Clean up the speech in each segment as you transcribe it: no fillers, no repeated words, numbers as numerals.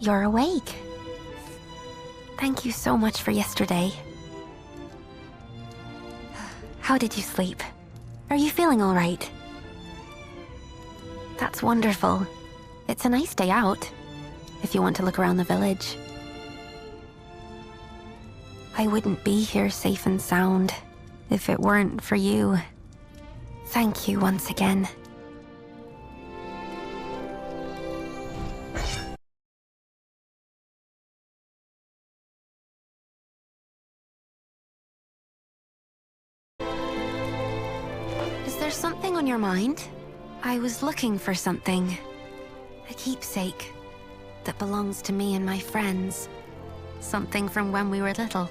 You're awake. Thank you so much for yesterday. How did you sleep? Are you feeling all right? That's wonderful. It's a nice day out, if you want to look around the village. I wouldn't be here safe and sound if it weren't for you. Thank you once again. Is there something on your mind? I was looking for something. A keepsake that belongs to me and my friends. Something from when we were little.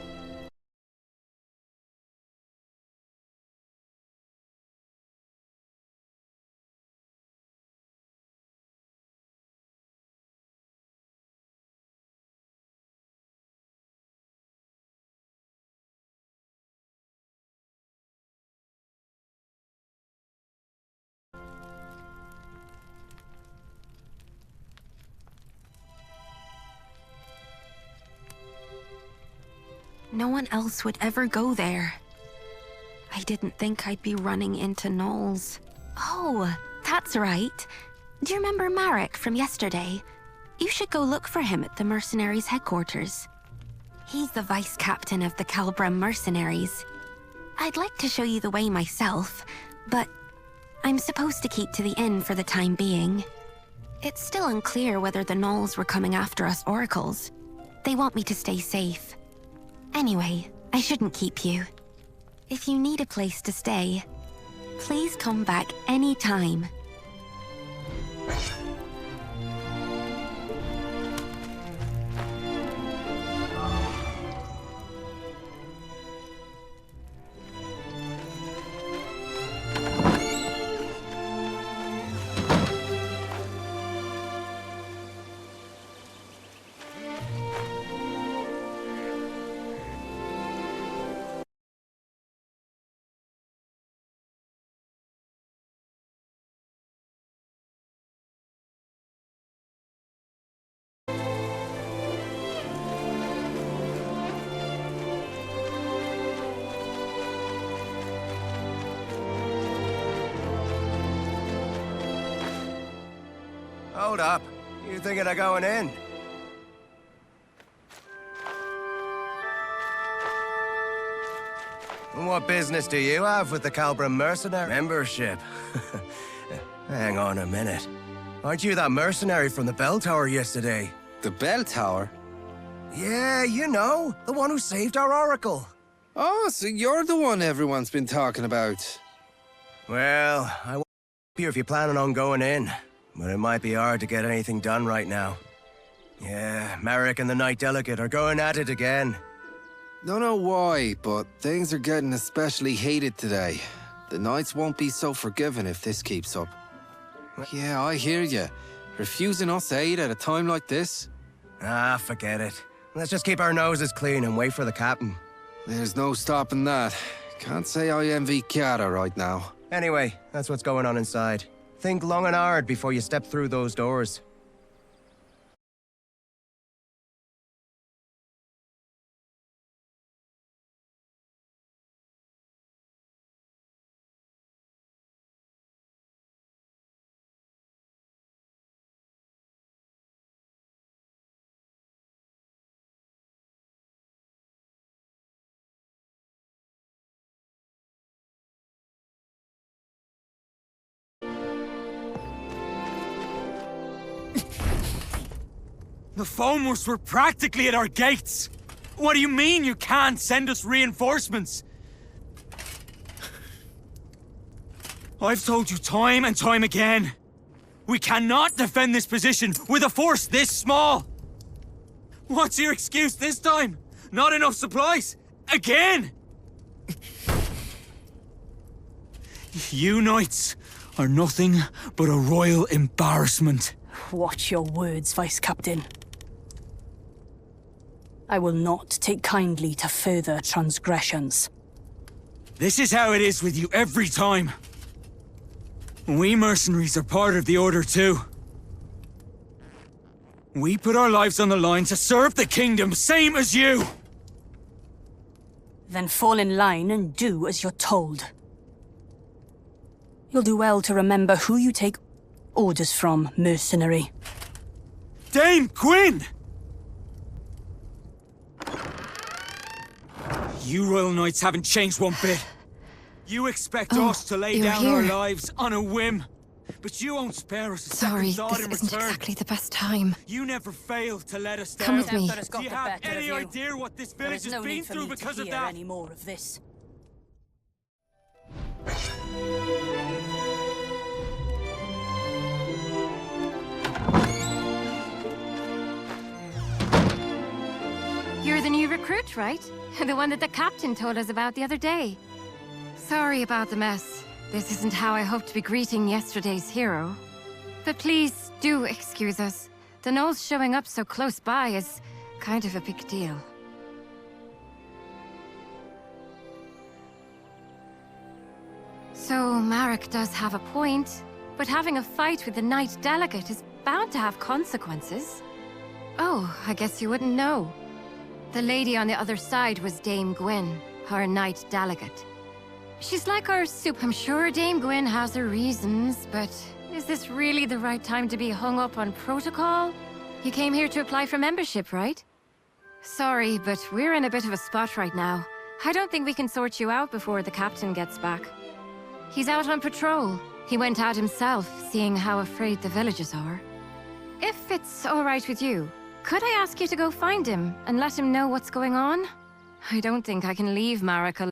No one else would ever go there. I didn't think I'd be running into gnolls. Oh, that's right. Do you remember Marek from yesterday? You should go look for him at the mercenaries' headquarters. He's the vice captain of the Calbram mercenaries. I'd like to show you the way myself, but I'm supposed to keep to the inn for the time being. It's still unclear whether the gnolls were coming after us oracles. They want me to stay safe. Anyway, I shouldn't keep you. If you need a place to stay, please come back anytime. Hold up. You thinking of going in? What business do you have with the Calbram mercenary membership? Hang on a minute. Aren't you that mercenary from the bell tower yesterday? The bell tower? Yeah, you know, the one who saved our oracle. Oh, so you're the one everyone's been talking about. Well, I won't help you if you're planning on going in, but it might be hard to get anything done right now. Yeah, Marek and the Knight Delegate are going at it again. Don't know why, but things are getting especially heated today. The Knights won't be so forgiving if this keeps up. Yeah, I hear you. Refusing us aid at a time like this? Ah, forget it. Let's just keep our noses clean and wait for the captain. There's no stopping that. Can't say I envy Chiara right now. Anyway, that's what's going on inside. Think long and hard before you step through those doors. The Foamers were practically at our gates! What do you mean you can't send us reinforcements? I've told you time and time again. We cannot defend this position with a force this small! What's your excuse this time? Not enough supplies? Again? You knights are nothing but a royal embarrassment. Watch your words, Vice Captain. I will not take kindly to further transgressions. This is how it is with you every time. We mercenaries are part of the Order too. We put our lives on the line to serve the kingdom, same as you! Then fall in line and do as you're told. You'll do well to remember who you take orders from, mercenary. Dame Gwyn! You Royal Knights haven't changed one bit. You expect us to lay you're down our here. lives on a whim. But you won't spare us a Sorry, second thought this in isn't return. exactly the best time. You never fail to let us down. Come with me. Temper has got Do you the have better any of you. idea what this There village is has no been need for through me because to of hear that? any more of this. You're the new recruit, right? The one that the captain told us about the other day. Sorry about the mess. This isn't how I hoped to be greeting yesterday's hero. But please, do excuse us. The gnolls showing up so close by is kind of a big deal. So, Marek does have a point, but having a fight with the Knight Delegate is bound to have consequences. Oh, I guess you wouldn't know. The lady on the other side was Dame Gwyn, our Knight Delegate. She's like our soup. I'm sure Dame Gwyn has her reasons, but is this really the right time to be hung up on protocol? You came here to apply for membership, right? Sorry, but we're in a bit of a spot right now. I don't think we can sort you out before the captain gets back. He's out on patrol. He went out himself, seeing how afraid the villagers are. If it's all right with you, could I ask you to go find him and let him know what's going on? I don't think I can leave Marek alone.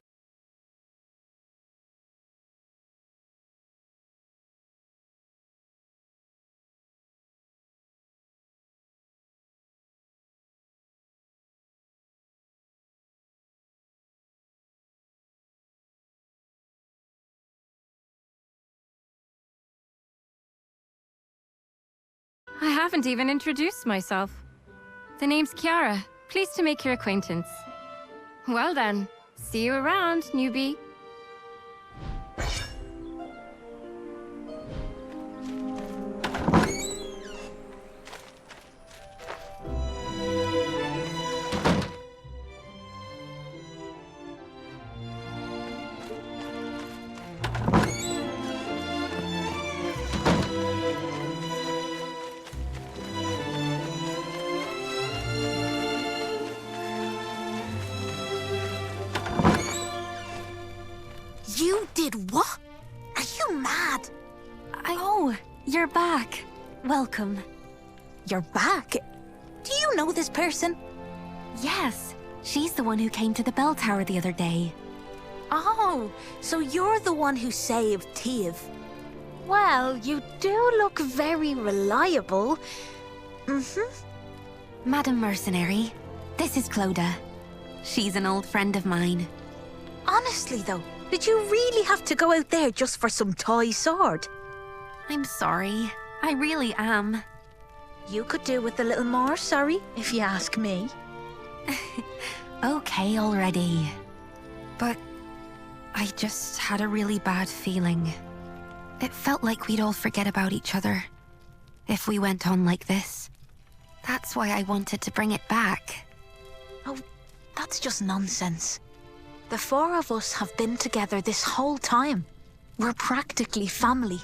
I haven't even introduced myself. The name's Kiara. Pleased to make your acquaintance. Well then, see you around, newbie. You did what? Are you mad? Oh, you're back. Welcome. You're back? Do you know this person? Yes, she's the one who came to the bell tower the other day. Oh, so you're the one who saved Tiev. Well, you do look very reliable. Madam Mercenary, this is Clodagh. She's an old friend of mine. Honestly though, did you really have to go out there just for some toy sword? I'm sorry. I really am. You could do with a little more sorry, if you ask me. Okay already. But I just had a really bad feeling. It felt like we'd all forget about each other if we went on like this. That's why I wanted to bring it back. Oh, that's just nonsense. The four of us have been together this whole time. We're practically family.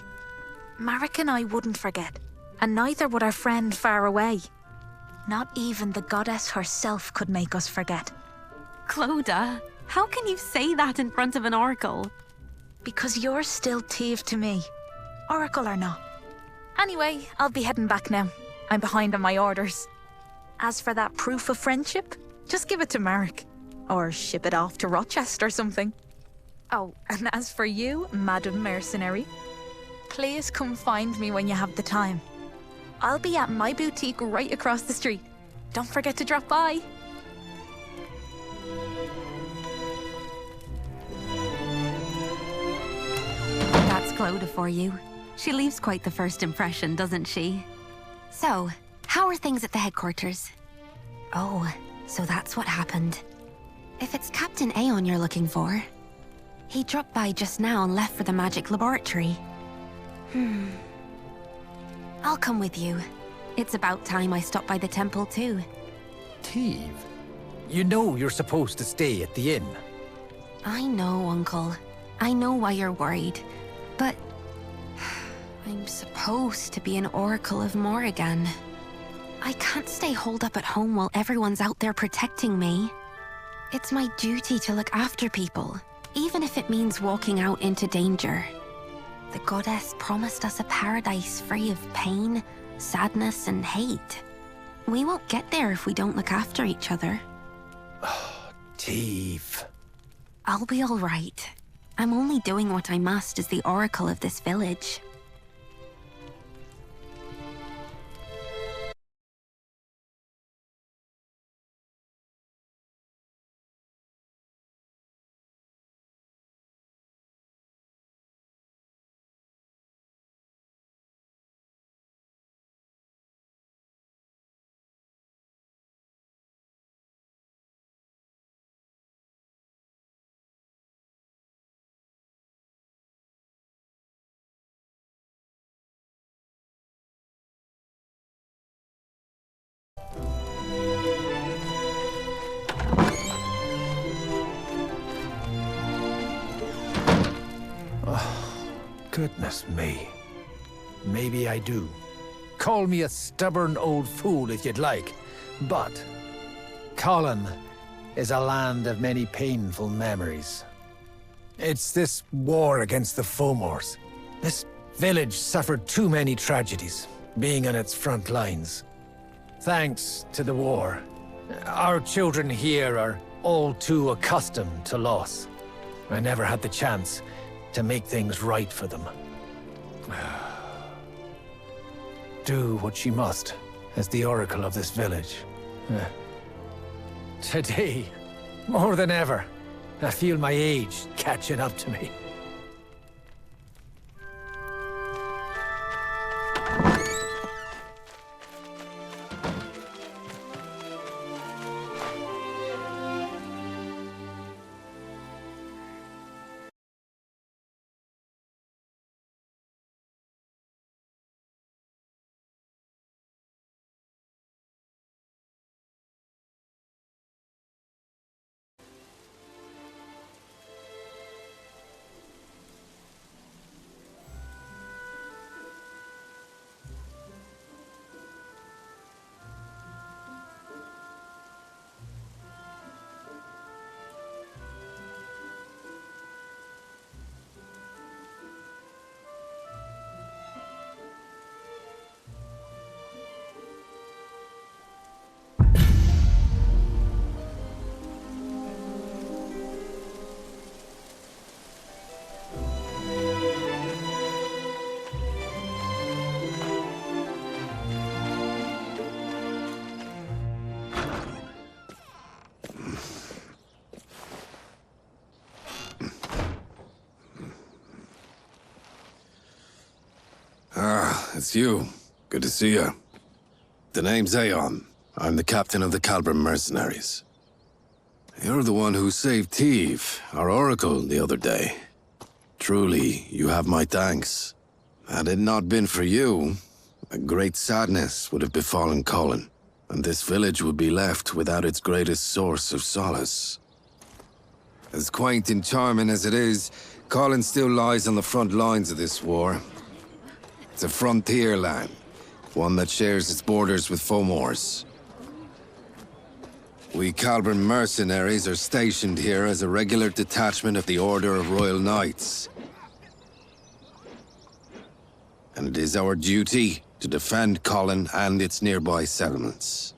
Marek and I wouldn't forget, and neither would our friend far away. Not even the goddess herself could make us forget. Clodagh, how can you say that in front of an oracle? Because you're still Tiev to me, oracle or not. Anyway, I'll be heading back now. I'm behind on my orders. As for that proof of friendship, just give it to Marek. Or ship it off to Rochester or something. Oh, and as for you, Madam Mercenary, please come find me when you have the time. I'll be at my boutique right across the street. Don't forget to drop by. That's Clodagh for you. She leaves quite the first impression, doesn't she? So, how are things at the headquarters? Oh, so that's what happened. If it's Captain Aeon you're looking for, he dropped by just now and left for the magic laboratory. I'll come with you. It's about time I stopped by the temple too. Teve, you know you're supposed to stay at the inn. I know, Uncle. I know why you're worried. But... I'm supposed to be an Oracle of Morrigan. I can't stay holed up at home while everyone's out there protecting me. It's my duty to look after people, even if it means walking out into danger. The goddess promised us a paradise free of pain, sadness, and hate. We won't get there if we don't look after each other. Teve. I'll be all right. I'm only doing what I must as the Oracle of this village. Goodness me. Maybe I do. Call me a stubborn old fool if you'd like, but Colin is a land of many painful memories. It's this war against the Fomors. This village suffered too many tragedies, being on its front lines. Thanks to the war, our children here are all too accustomed to loss. I never had the chance to make things right for them. Do what she must as the Oracle of this village. Today, more than ever, I feel my age catching up to me. It's you. Good to see you. The name's Aeon. I'm the captain of the Calbrim mercenaries. You're the one who saved Teve, our oracle, the other day. Truly, you have my thanks. Had it not been for you, a great sadness would have befallen Colin, and this village would be left without its greatest source of solace. As quaint and charming as it is, Colin still lies on the front lines of this war. It's a frontier land, one that shares its borders with Fomors. We Calbrim mercenaries are stationed here as a regular detachment of the Order of Royal Knights. And it is our duty to defend Colin and its nearby settlements.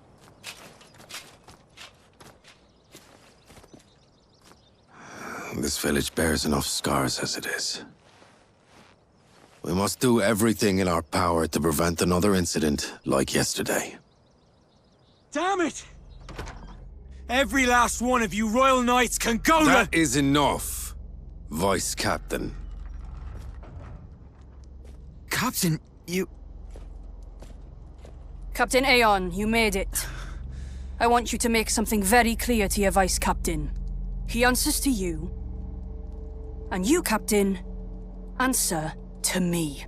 This village bears enough scars as it is. We must do everything in our power to prevent another incident like yesterday. Damn it! Every last one of you Royal Knights can go That is enough, Vice Captain. Captain, you... Captain Aeon, you made it. I want you to make something very clear to your Vice Captain. He answers to you. And you, Captain, answer to me.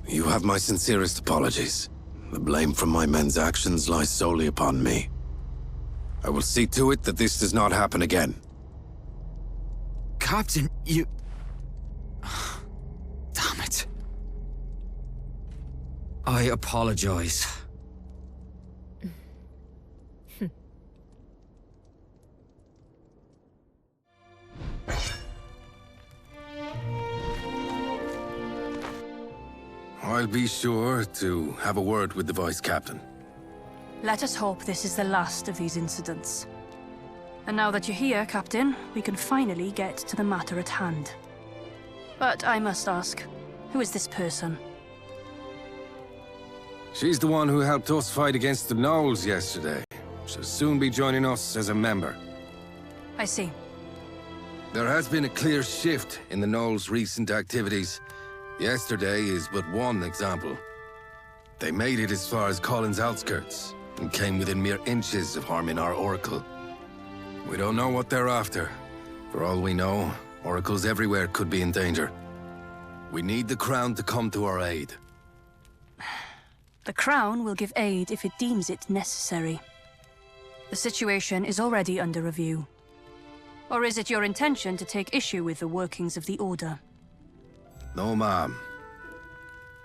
You have my sincerest apologies. The blame for my men's actions lies solely upon me. I will see to it that this does not happen again. Captain, you... Damn it. I apologize. I'll be sure to have a word with the Vice Captain. Let us hope this is the last of these incidents. And now that you're here, Captain, we can finally get to the matter at hand. But I must ask, who is this person? She's the one who helped us fight against the Gnolls yesterday. She'll soon be joining us as a member. I see. There has been a clear shift in the Gnolls' recent activities. Yesterday is but one example. They made it as far as Colin's outskirts, and came within mere inches of harming our Oracle. We don't know what they're after. For all we know, Oracles everywhere could be in danger. We need the Crown to come to our aid. The Crown will give aid if it deems it necessary. The situation is already under review. Or is it your intention to take issue with the workings of the Order? No, ma'am.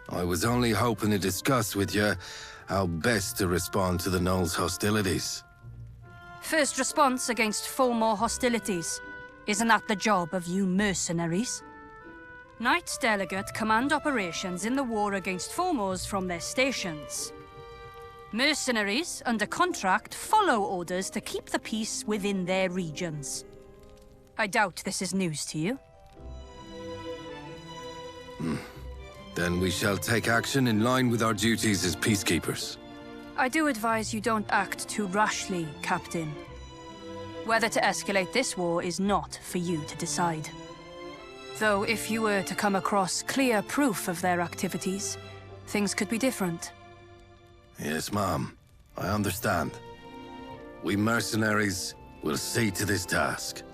I was only hoping to discuss with you how best to respond to the Gnolls' hostilities. First response against Fomor hostilities. Isn't that the job of you mercenaries? Knights Delegate command operations in the war against Fomors from their stations. Mercenaries, under contract, follow orders to keep the peace within their regions. I doubt this is news to you. Then we shall take action in line with our duties as peacekeepers. I do advise you don't act too rashly, Captain. Whether to escalate this war is not for you to decide. Though if you were to come across clear proof of their activities, things could be different. Yes, ma'am. I understand. We mercenaries will see to this task.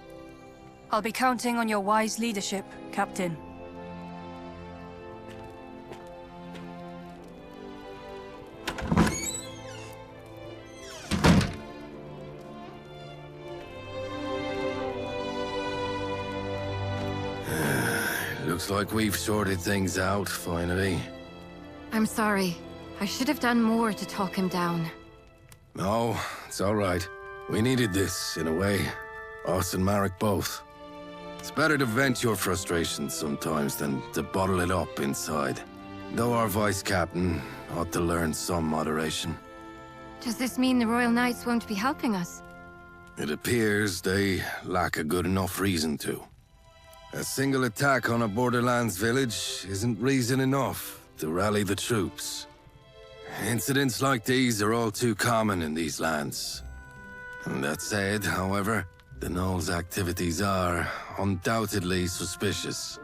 I'll be counting on your wise leadership, Captain. Looks like we've sorted things out, finally. I'm sorry. I should have done more to talk him down. No, it's all right. We needed this, in a way. Us and Marek both. It's better to vent your frustrations sometimes than to bottle it up inside. Though our Vice Captain ought to learn some moderation. Does this mean the Royal Knights won't be helping us? It appears they lack a good enough reason to. A single attack on a Borderlands village isn't reason enough to rally the troops. Incidents like these are all too common in these lands. And that said, however, the Gnolls' activities are undoubtedly suspicious.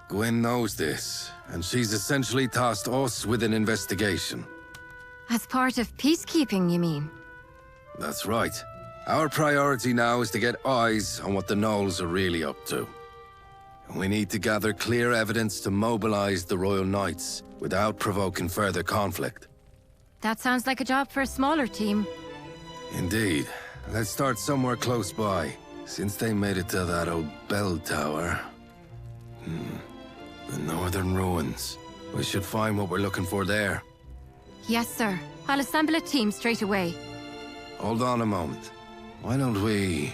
Gwyn knows this, and she's essentially tasked us with an investigation. As part of peacekeeping, you mean? That's right. Our priority now is to get eyes on what the Gnolls are really up to. We need to gather clear evidence to mobilize the Royal Knights without provoking further conflict. That sounds like a job for a smaller team. Indeed. Let's start somewhere close by, since they made it to that old bell tower. The northern ruins. We should find what we're looking for there. Yes, sir. I'll assemble a team straight away. Hold on a moment. Why don't we...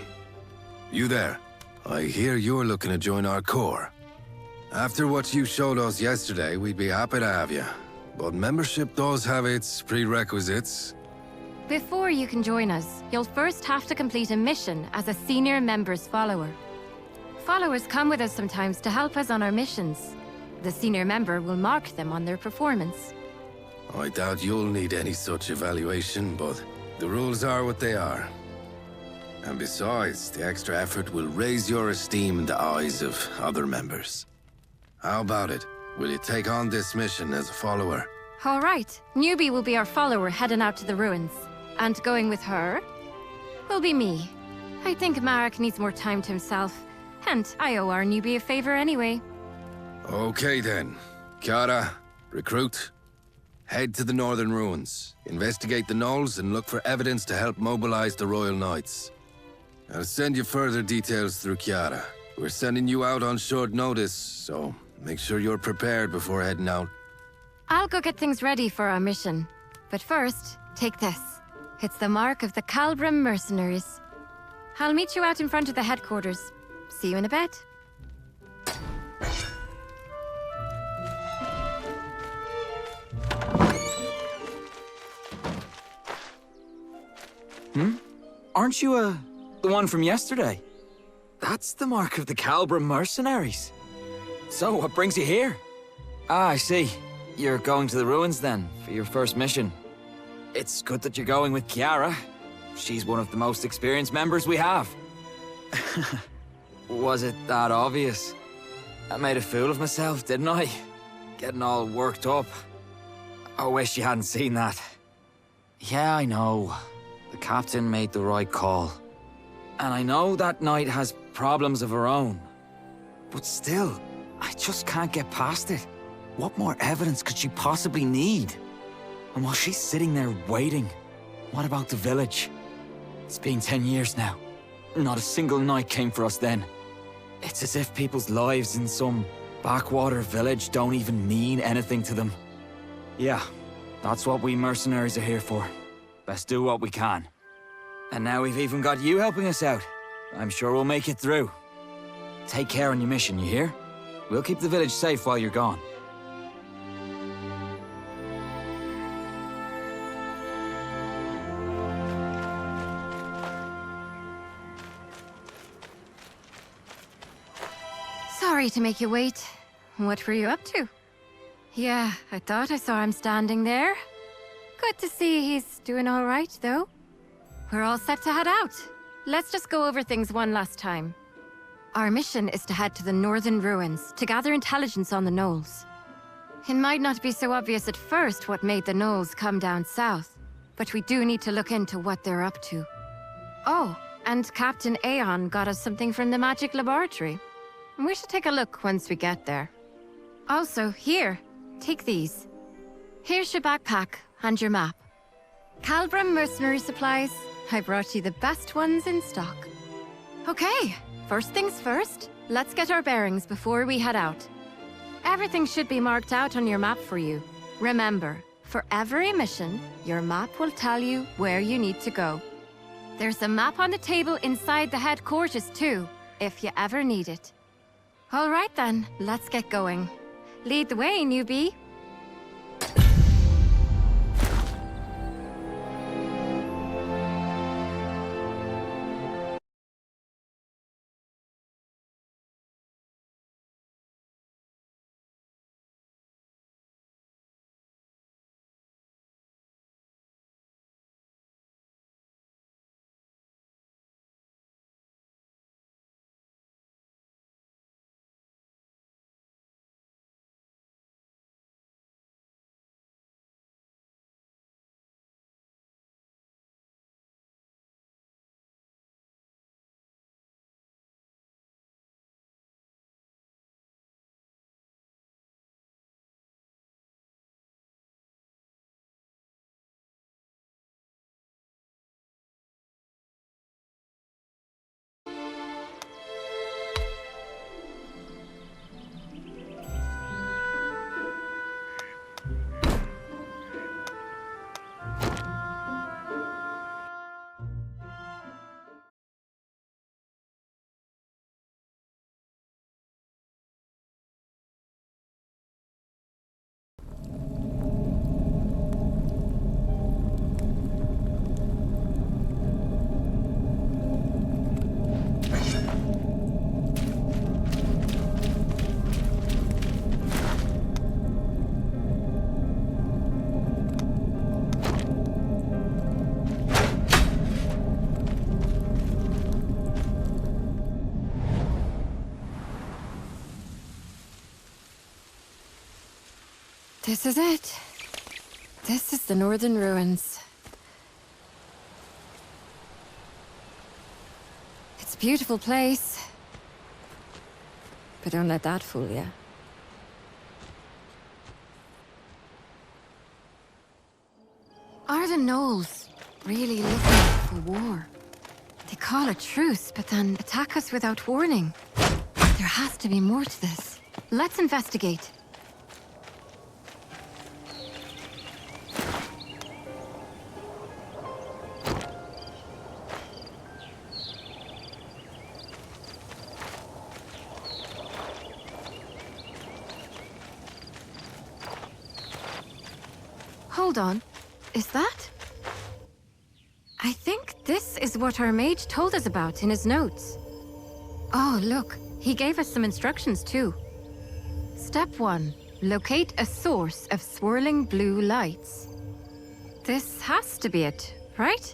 You there. I hear you're looking to join our corps. After what you showed us yesterday, we'd be happy to have you. But membership does have its prerequisites. Before you can join us, you'll first have to complete a mission as a senior member's follower. Followers come with us sometimes to help us on our missions. The senior member will mark them on their performance. I doubt you'll need any such evaluation, but the rules are what they are. And besides, the extra effort will raise your esteem in the eyes of other members. How about it? Will you take on this mission as a follower? All right. Newbie will be our follower heading out to the ruins. And going with her will be me. I think Marek needs more time to himself. And I owe our newbie a favor anyway. Okay then. Kara, recruit. Head to the northern ruins, investigate the knolls, and look for evidence to help mobilize the Royal Knights. I'll send you further details through Chiara. We're sending you out on short notice, so make sure you're prepared before heading out. I'll go get things ready for our mission. But first, take this. It's the mark of the Calbrim mercenaries. I'll meet you out in front of the headquarters. See you in a bit. Aren't you, the one from yesterday? That's the mark of the Calbrim mercenaries. So, what brings you here? Ah, I see. You're going to the ruins, then, for your first mission. It's good that you're going with Chiara. She's one of the most experienced members we have. Was it that obvious? I made a fool of myself, didn't I? Getting all worked up. I wish you hadn't seen that. Yeah, I know. The captain made the right call. And I know that knight has problems of her own. But still, I just can't get past it. What more evidence could she possibly need? And while she's sitting there waiting, what about the village? It's been 10 years now. Not a single knight came for us then. It's as if people's lives in some backwater village don't even mean anything to them. Yeah, that's what we mercenaries are here for. Best do what we can. And now we've even got you helping us out. I'm sure we'll make it through. Take care on your mission, you hear? We'll keep the village safe while you're gone. Sorry to make you wait. What were you up to? Yeah, I thought I saw him standing there. Good to see he's doing all right, though. We're all set to head out. Let's just go over things one last time. Our mission is to head to the northern ruins to gather intelligence on the gnolls. It might not be so obvious at first what made the gnolls come down south, but we do need to look into what they're up to. Oh, and Captain Aeon got us something from the magic laboratory. We should take a look once we get there. Also, here, take these. Here's your backpack and your map. Calbrim mercenary supplies. I brought you the best ones in stock. Okay, first things first, let's get our bearings before we head out. Everything should be marked out on your map for you. Remember, for every mission, your map will tell you where you need to go. There's a map on the table inside the headquarters too, if you ever need it. All right then, let's get going. Lead the way, newbie. This is it. This is the northern ruins. It's a beautiful place. But don't let that fool you. gnolls really looking for war? They call a truce, but then attack us without warning. There has to be more to this. Let's investigate. Hold on. Is that? I think this is what our mage told us about in his notes. Oh, look. He gave us some instructions, too. Step 1. Locate a source of swirling blue lights. This has to be it, right?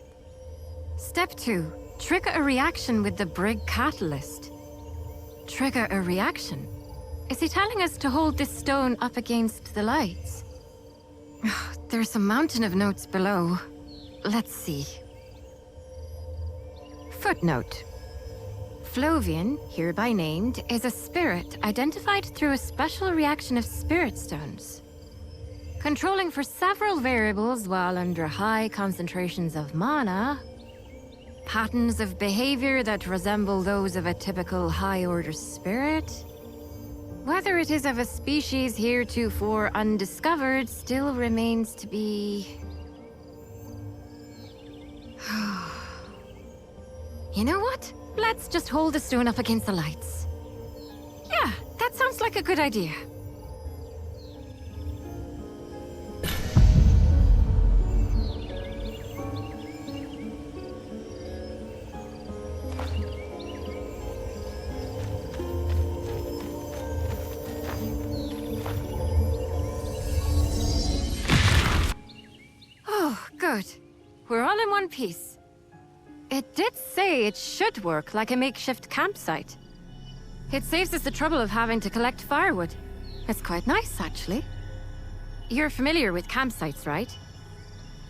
Step 2. Trigger a reaction with the brig catalyst. Trigger a reaction? Is he telling us to hold this stone up against the lights? There's a mountain of notes below. Let's see. Footnote. Flovian, hereby named, is a spirit identified through a special reaction of spirit stones. Controlling for several variables while under high concentrations of mana, patterns of behavior that resemble those of a typical high-order spirit. Whether it is of a species heretofore undiscovered still remains to be... You know what? Let's just hold the stone up against the lights. Yeah, that sounds like a good idea. Oh, good. We're all in one piece. It did say it should work like a makeshift campsite. It saves us the trouble of having to collect firewood. It's quite nice, actually. You're familiar with campsites, right?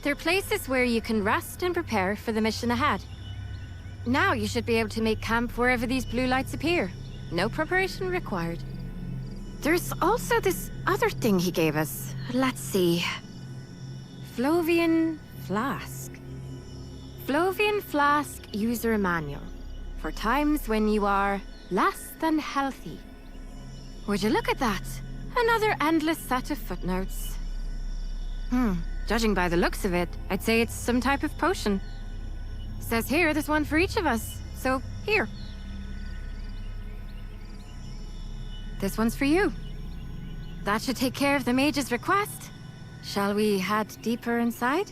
They're places where you can rest and prepare for the mission ahead. Now you should be able to make camp wherever these blue lights appear. No preparation required. There's also this other thing he gave us. Let's see. Flovian Flask. Flovian Flask User Manual. For times when you are less than healthy. Would you look at that? Another endless set of footnotes. Judging by the looks of it, I'd say it's some type of potion. Says here there's one for each of us, so here. This one's for you. That should take care of the mage's request. Shall we head deeper inside?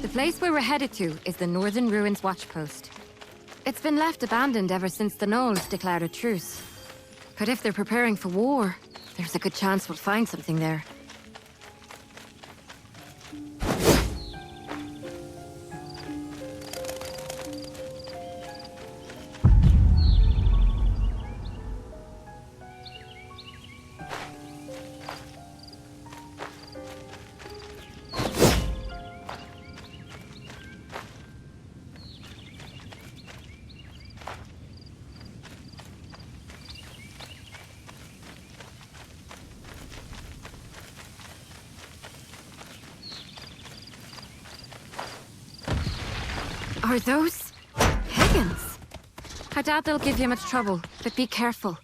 The place we were headed to is the Northern Ruins Watchpost. It's been left abandoned ever since the Gnolls declared a truce. But if they're preparing for war, there's a good chance we'll find something there. Are those Higgins? I doubt they'll give you much trouble, but be careful.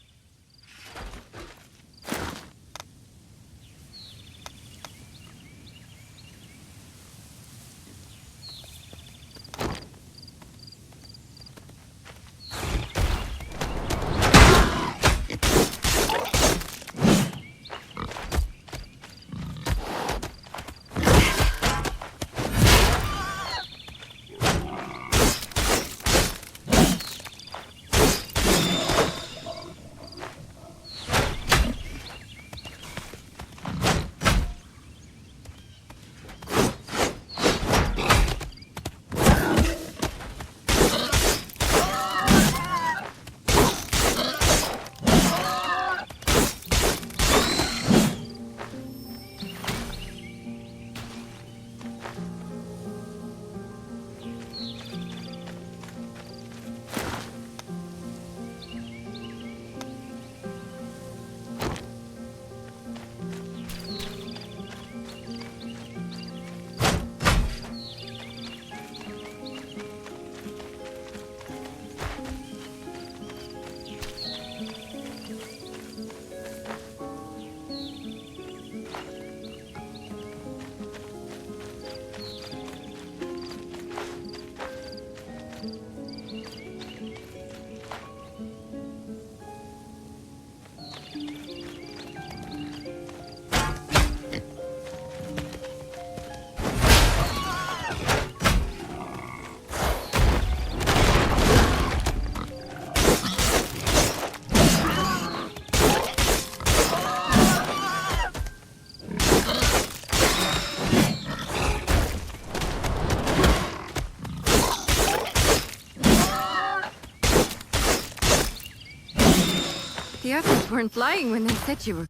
The others weren't lying when they said you were...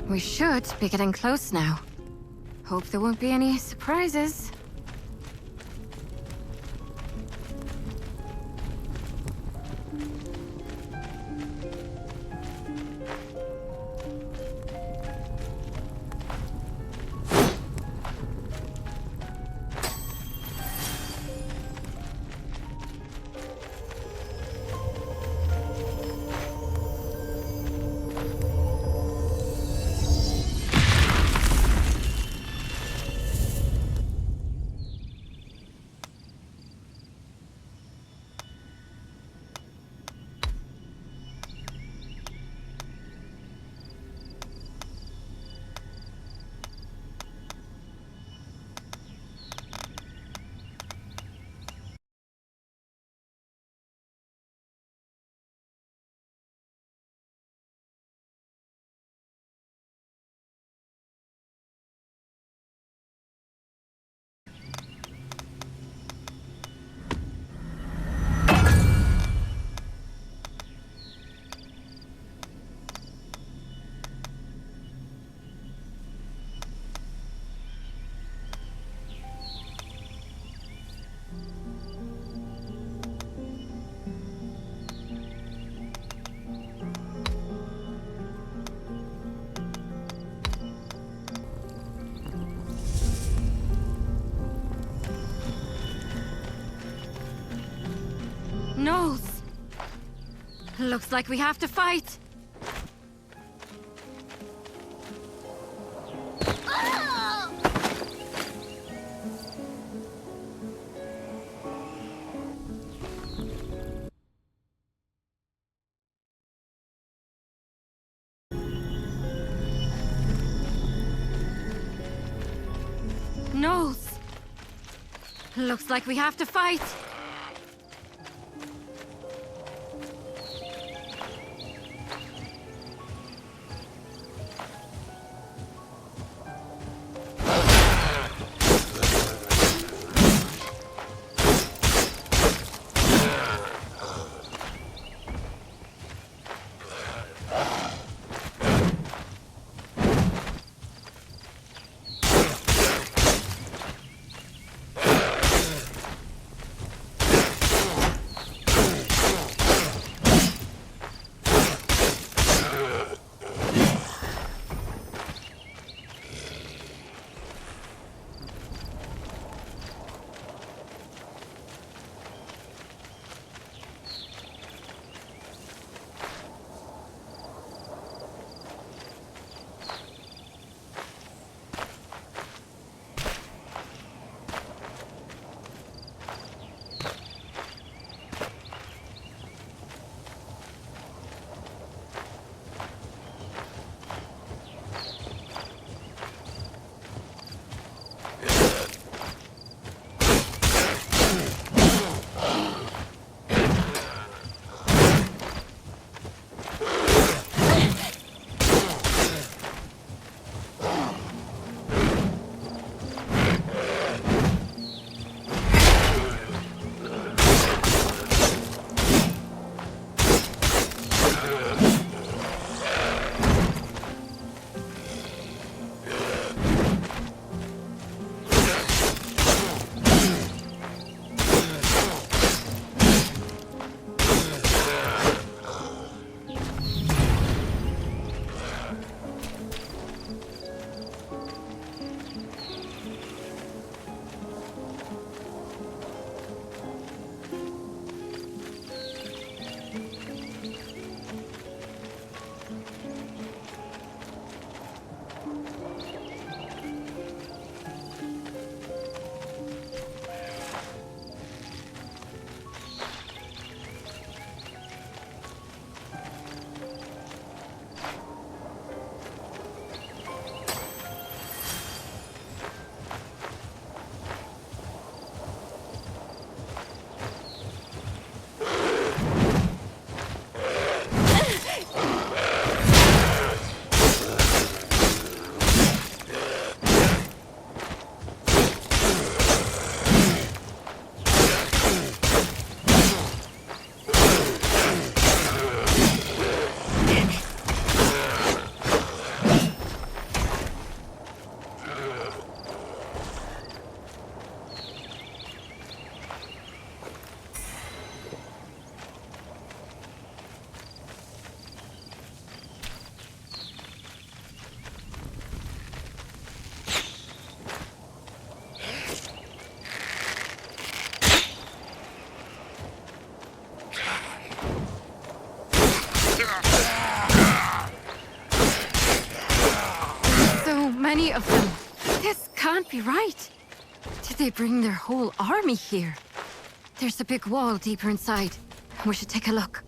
We should be getting close now. Hope there won't be any surprises. Gnolls! Looks like we have to fight. Gnolls! Looks like we have to fight. be right. Did they bring their whole army here? There's a big wall deeper inside. We should take a look.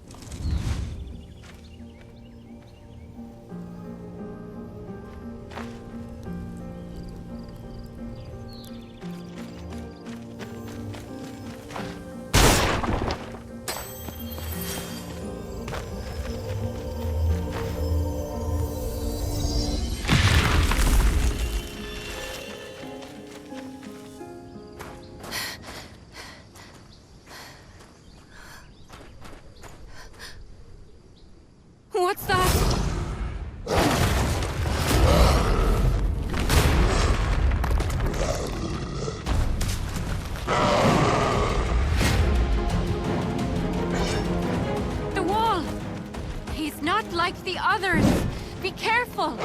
What's that? The wall! He's not like the others! Be careful!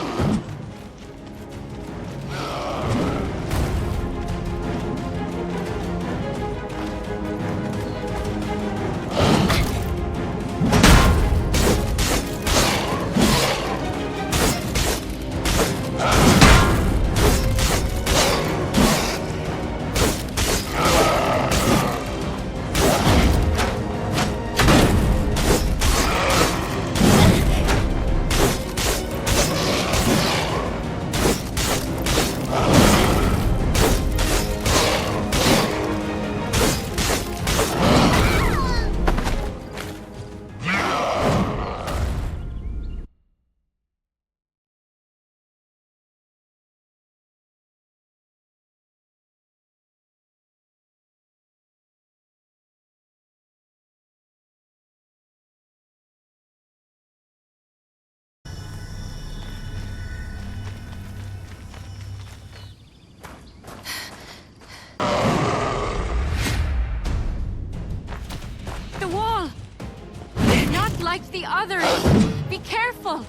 Like the others! Be careful!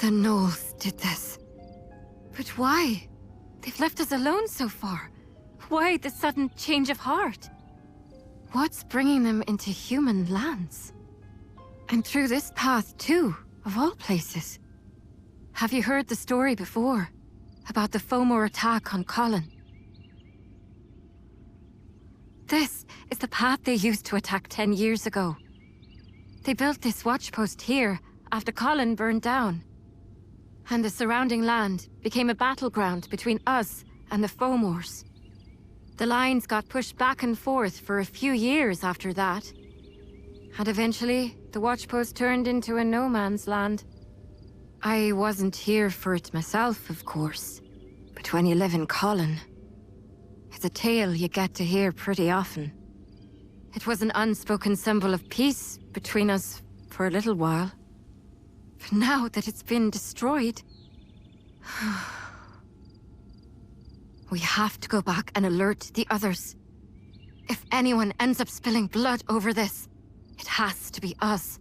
The gnolls did this. But why? They've left us alone so far. Why the sudden change of heart? What's bringing them into human lands? And through this path too, of all places. Have you heard the story before? About the Fomor attack on Colin? This is the path they used to attack 10 years ago. They built this watchpost here after Colin burned down. And the surrounding land became a battleground between us and the Fomors. The lines got pushed back and forth for a few years after that. And eventually, the watchpost turned into a no man's land. I wasn't here for it myself, of course. But when you live in Colin, it's a tale you get to hear pretty often. It was an unspoken symbol of peace between us for a little while. But now that it's been destroyed... we have to go back and alert the others. If anyone ends up spilling blood over this, it has to be us.